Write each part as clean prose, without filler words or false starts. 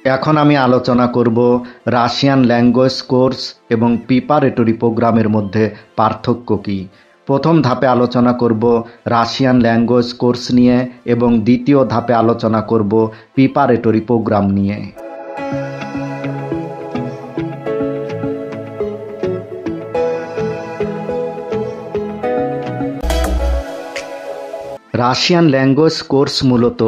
এখন আমি আলোচনা করব রাশিয়ান ল্যাঙ্গুয়েজ কোর্স এবং প্রিপারেটরি প্রোগ্রামের মধ্যে পার্থক্য কী। প্রথম ধাপে আলোচনা করব রাশিয়ান ল্যাঙ্গুয়েজ কোর্স নিয়ে এবং দ্বিতীয় ধাপে আলোচনা করব প্রিপারেটরি প্রোগ্রাম নিয়ে। রাশিয়ান ল্যাঙ্গুয়েজ কোর্স মূলত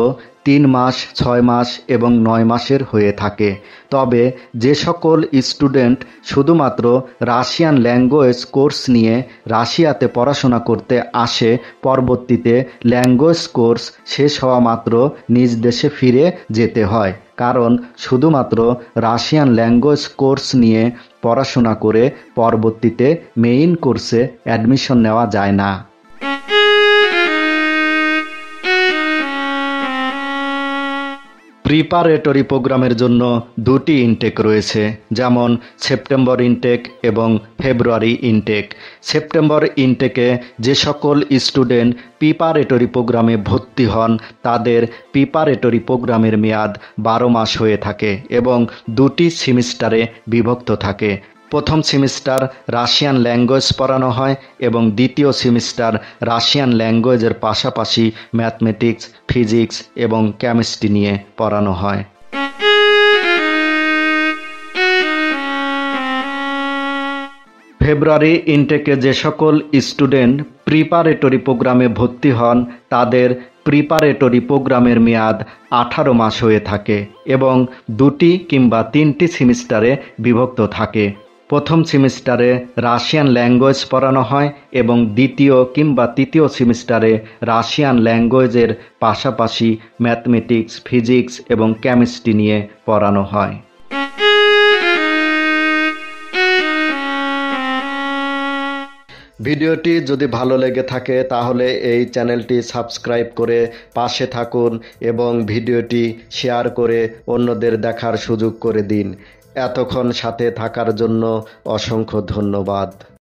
3 মাস, 6 মাস এবং 9 মাসের হয়ে থাকে। তবে যে সকল স্টুডেন্ট শুধুমাত্র রাশিয়ান ল্যাঙ্গুয়েজ কোর্স নিয়ে রাশিয়াতে পড়াশোনা করতে আসে, পরবর্তীতে ল্যাঙ্গুয়েজ কোর্স শেষ হওয়া মাত্র নিজ দেশে ফিরে যেতে হয়, কারণ শুধুমাত্র রাশিয়ান ল্যাঙ্গুয়েজ কোর্স নিয়ে পড়াশোনা করে পরবর্তীতে মেইন কোর্সে অ্যাডমিশন নেওয়া যায় না। প্রিপারেটরি প্রোগ্রামের জন্য 2টি ইনটেক রয়েছে, যেমন সেপ্টেম্বর ইনটেক এবং ফেব্রুয়ারি ইনটেক। সেপ্টেম্বর ইনটেকে যে সকল স্টুডেন্ট প্রিপারেটরি প্রোগ্রামে ভর্তি হন তাদের প্রিপারেটরি প্রোগ্রামের মেয়াদ 12 মাস হয়ে থাকে এবং 2টি সেমিস্টারে বিভক্ত থাকে। প্রথম সেমিস্টার রাশিয়ান ল্যাঙ্গুয়েজ পড়ানো হয় এবং দ্বিতীয় সেমিস্টার রাশিয়ান ল্যাঙ্গুয়েজের পাশাপাশি ম্যাথমেটিক্স, ফিজিক্স এবং কেমিস্ট্রি নিয়ে পড়ানো হয়। ফেব্রুয়ারি ইনটেকে যে সকল স্টুডেন্ট প্রিপারেটরি প্রোগ্রামে ভর্তি হন তাদের প্রিপারেটরি প্রোগ্রামের মেয়াদ 18 মাস হয়ে থাকে এবং 2টি কিংবা 3টি সেমিস্টারে বিভক্ত থাকে। প্রথম সেমিস্টারে রাশিয়ান ল্যাঙ্গুয়েজ পড়ানো হয় এবং দ্বিতীয় কিংবা তৃতীয় সেমিস্টারে রাশিয়ান ল্যাঙ্গুয়েজের পাশাপাশি ম্যাথমেটিক্স, ফিজিক্স এবং কেমিস্ট্রি নিয়ে পড়ানো হয়। ভিডিওটি যদি ভালো লেগে থাকে তাহলে এই চ্যানেলটি সাবস্ক্রাইব করে পাশে থাকুন এবং ভিডিওটি শেয়ার করে অন্যদের দেখার সুযোগ করে দিন। এতক্ষণ সাথে থাকার জন্য অসংখ্য ধন্যবাদ।